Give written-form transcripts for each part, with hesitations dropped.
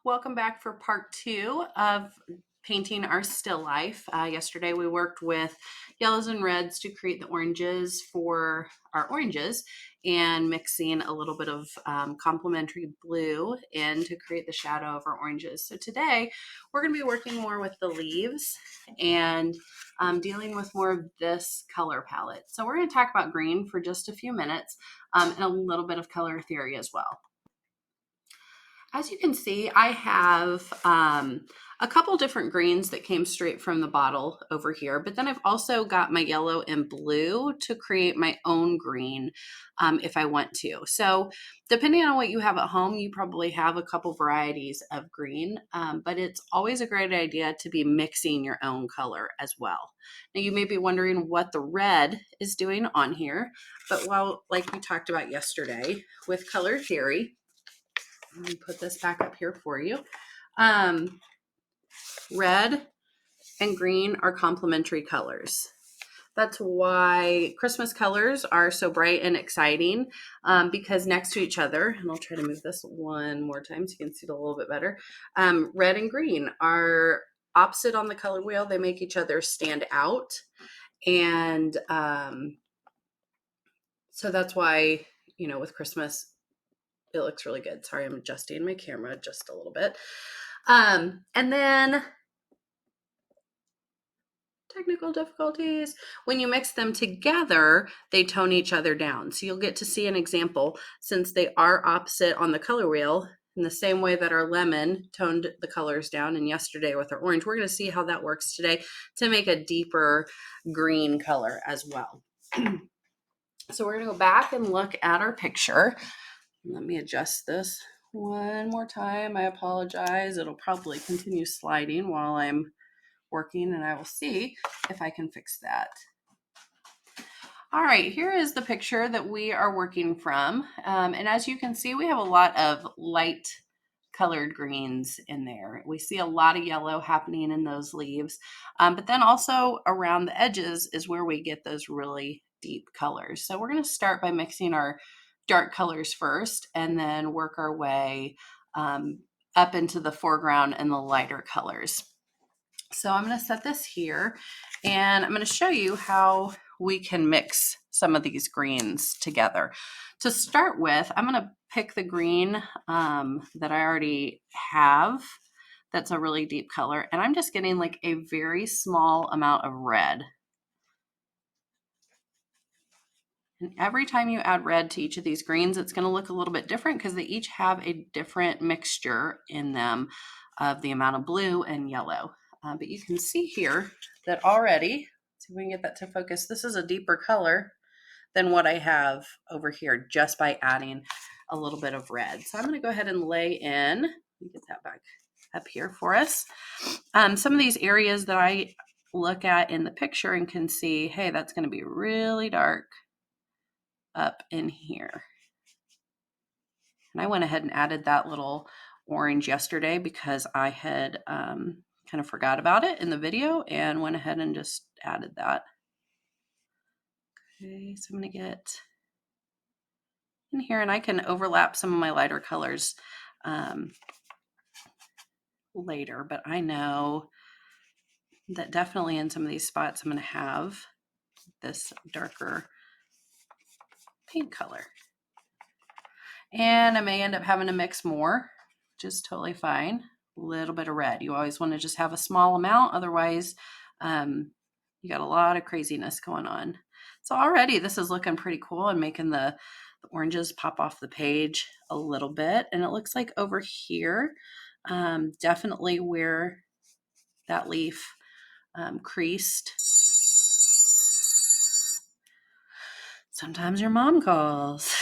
Welcome back for part two of painting our still life. Yesterday we worked with yellows and reds to create the oranges for our oranges and mixing a little bit of complementary blue in to create the shadow of our oranges. So today we're going to be working more with the leaves and dealing with more of this color palette. So we're going to talk about green for just a few minutes and a little bit of color theory as well. As you can see, I have a couple different greens that came straight from the bottle over here, but then I've also got my yellow and blue to create my own green if I want to. So depending on what you have at home, you probably have a couple varieties of green, but it's always a great idea to be mixing your own color as well. Now you may be wondering what the red is doing on here, but like we talked about yesterday with color theory, let me put this back up here for you. Red and green are complementary colors. That's why Christmas colors are so bright and exciting because next to each other, and I'll try to move this one more time so you can see it a little bit better. Red and green are opposite on the color wheel. They make each other stand out. And so that's why, with Christmas, it looks really good. Sorry, I'm adjusting my camera just a little bit. And then technical difficulties. When you mix them together, they tone each other down. So you'll get to see an example since they are opposite on the color wheel in the same way that our lemon toned the colors down and yesterday with our orange. We're going to see how that works today to make a deeper green color as well. So we're going to go back and look at our picture. Let me adjust this one more time. I apologize. It'll probably continue sliding while I'm working, and I will see if I can fix that. All right, here is the picture that we are working from. And as you can see, we have a lot of light colored greens in there. We see a lot of yellow happening in those leaves. But then also around the edges is where we get those really deep colors. So we're going to start by mixing our dark colors first and then work our way up into the foreground and the lighter colors. So I'm going to set this here and I'm going to show you how we can mix some of these greens together. To start with, I'm going to pick the green that I already have. That's a really deep color. And I'm just getting like a very small amount of red. And every time you add red to each of these greens, it's going to look a little bit different because they each have a different mixture in them of the amount of blue and yellow. But you can see here that already, see if we can get that to focus, this is a deeper color than what I have over here just by adding a little bit of red. So I'm going to go ahead and lay in, let me get that back up here for us. Some of these areas that I look at in the picture and can see, hey, that's going to be really dark up in here. And I went ahead and added that little orange yesterday because I had kind of forgot about it in the video and went ahead and just added that. Okay, so I'm going to get in here and I can overlap some of my lighter colors later, but I know that definitely in some of these spots I'm going to have this darker paint color. And I may end up having to mix more, which is totally fine. A little bit of red. You always want to just have a small amount. Otherwise, you got a lot of craziness going on. So already this is looking pretty cool and making the oranges pop off the page a little bit. And it looks like over here, definitely where that leaf creased. Sometimes your mom calls.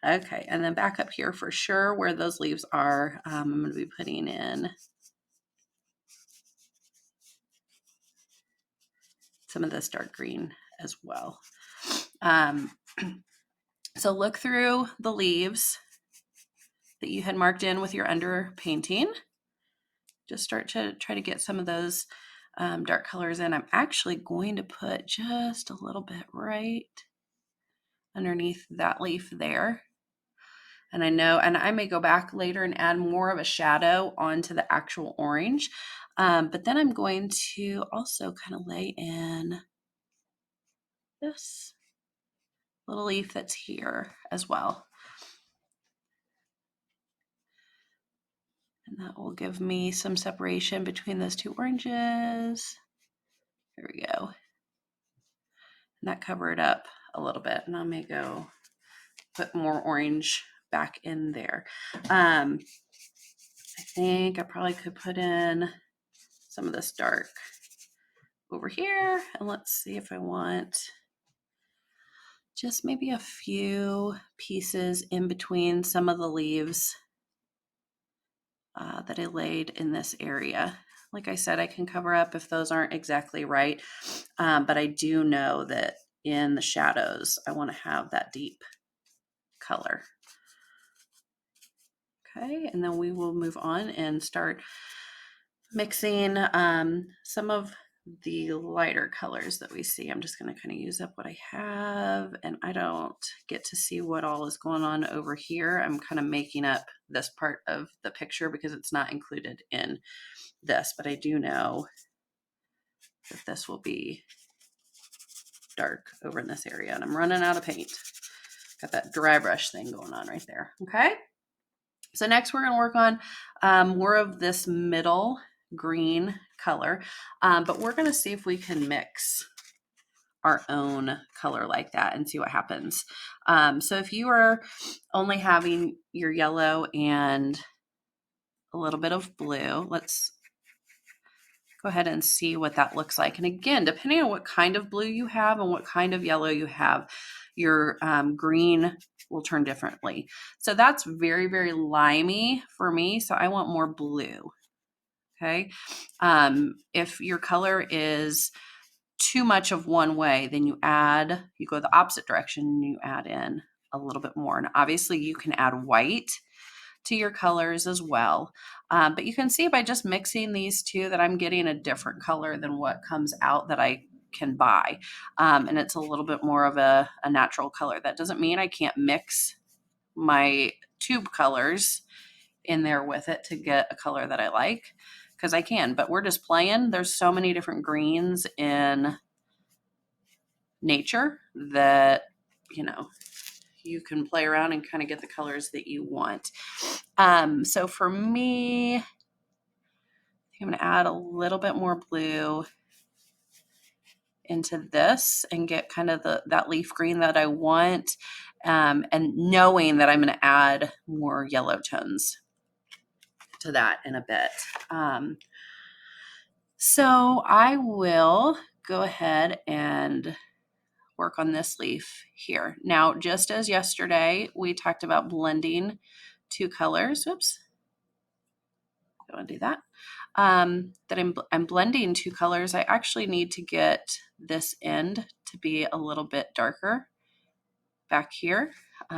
Okay, and then back up here for sure where those leaves are, I'm going to be putting in some of this dark green as well. So look through the leaves that you had marked in with your under painting. Just start to try to get some of those dark colors in. I'm actually going to put just a little bit right underneath that leaf there. And I know, and I may go back later and add more of a shadow onto the actual orange. But then I'm going to also kind of lay in this little leaf that's here as well. And that will give me some separation between those two oranges. There we go. And that covered up a little bit. And I may go put more orange back in there. I think I probably could put in some of this dark over here. And let's see if I want just maybe a few pieces in between some of the leaves that I laid in this area. Like I said, I can cover up if those aren't exactly right, but I do know that in the shadows, I want to have that deep color. Okay, and then we will move on and start mixing some of the lighter colors that we see. I'm just going to kind of use up what I have, and I don't get to see what all is going on over here. I'm kind of making up this part of the picture because it's not included in this, but I do know that this will be dark over in this area, and I'm running out of paint. Got that dry brush thing going on right there. Okay, so next we're going to work on more of this middle green color, but we're going to see if we can mix our own color like that and see what happens. So if you are only having your yellow and a little bit of blue, let's go ahead and see what that looks like. And again, depending on what kind of blue you have and what kind of yellow you have, your green will turn differently. So that's very, very limey for me. So I want more blue. Okay. If your color is too much of one way, then you go the opposite direction and you add in a little bit more. And obviously you can add white to your colors as well. But you can see by just mixing these two that I'm getting a different color than what comes out that I can buy. And it's a little bit more of a natural color. That doesn't mean I can't mix my tube colors in there with it to get a color that I like, because I can, but we're just playing. There's so many different greens in nature that, you can play around and kind of get the colors that you want. So for me, I'm going to add a little bit more blue into this and get kind of that leaf green that I want, and knowing that I'm going to add more yellow tones to that in a bit. So I will go ahead and work on this leaf here. Now, just as yesterday, we talked about blending two colors. Oops. Don't want to do that. I'm blending two colors. I actually need to get this end to be a little bit darker back here. If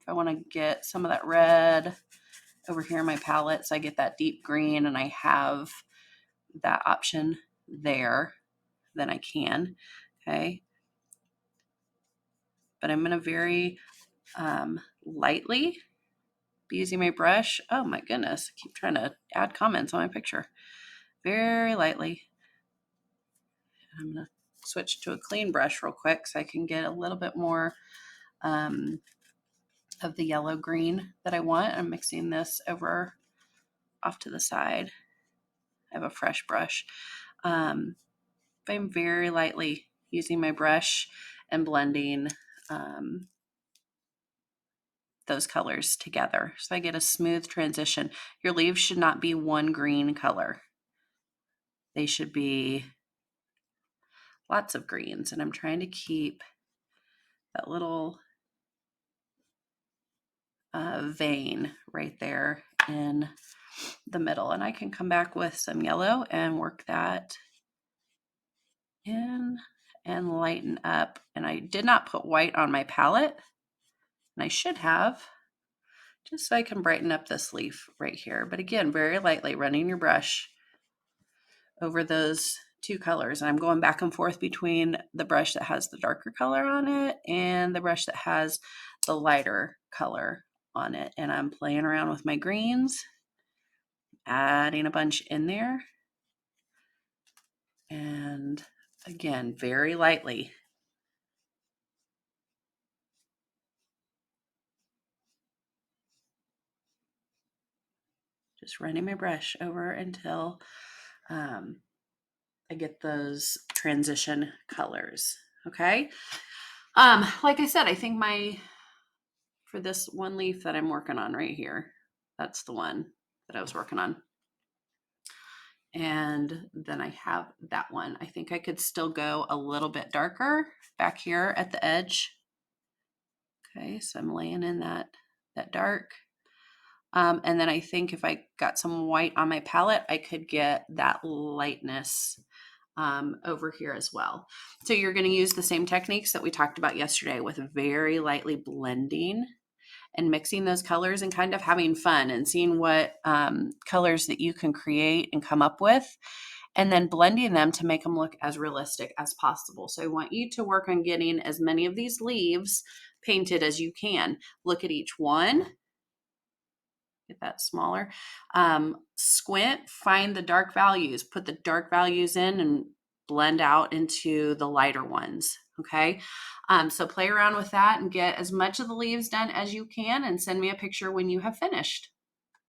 I want to get some of that red over here in my palette, so I get that deep green and I have that option there, then I can. Okay. But I'm going to very lightly be using my brush. Oh my goodness, I keep trying to add comments on my picture. Very lightly. I'm going to switch to a clean brush real quick so I can get a little bit more of the yellow green that I want. I'm mixing this over off to the side. I have a fresh brush. I'm very lightly using my brush and blending those colors together so I get a smooth transition. Your leaves should not be one green color. They should be lots of greens, and I'm trying to keep that little vein right there in the middle. And I can come back with some yellow and work that in and lighten up. And I did not put white on my palette, and I should have, just so I can brighten up this leaf right here. But again, very lightly running your brush over those two colors. And I'm going back and forth between the brush that has the darker color on it and the brush that has the lighter color on it. And I'm playing around with my greens, adding a bunch in there. And again, very lightly. Just running my brush over until I get those transition colors. Okay. Like I said, I think for this one leaf that I'm working on right here, that's the one that I was working on. And then I have that one. I think I could still go a little bit darker back here at the edge. Okay, so I'm laying in that dark. And then I think if I got some white on my palette, I could get that lightness over here as well. So you're going to use the same techniques that we talked about yesterday with very lightly blending and mixing those colors and kind of having fun and seeing what colors that you can create and come up with, and then blending them to make them look as realistic as possible. So I want you to work on getting as many of these leaves painted as you can. Look at each one. Get that smaller. Squint, find the dark values, put the dark values in and blend out into the lighter ones. Okay. So play around with that and get as much of the leaves done as you can and send me a picture when you have finished.